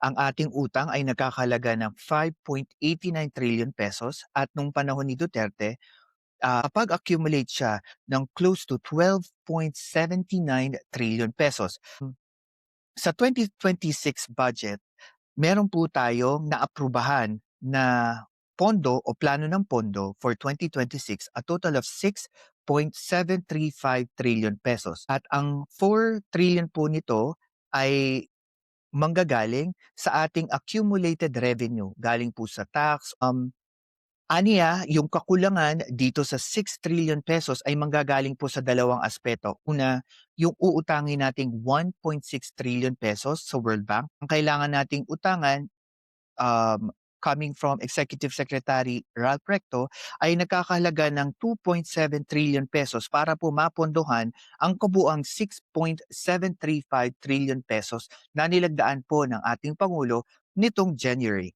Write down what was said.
Ang ating utang ay nagkakahalaga ng 5.89 trillion pesos at nung panahon ni Duterte, nakapag-accumulate siya ng close to 12.79 trillion pesos. Sa 2026 budget, meron po tayong naaprubahan na pondo o plano ng pondo for 2026, a total of 6.735 trillion pesos. At ang 4 trillion po nito ay manggagaling sa ating accumulated revenue, galing po sa tax. Aniya, yung kakulangan dito sa 6 trillion pesos ay manggagaling po sa dalawang aspeto. Una, yung uutangin nating 1.6 trillion pesos sa World Bank. Ang kailangan nating utangan, coming from Executive Secretary Ralph Recto, ay nagkakahalaga ng 2.7 trillion pesos para po mapondohan ang kabuang 6.735 trillion pesos na nilagdaan po ng ating Pangulo nitong January.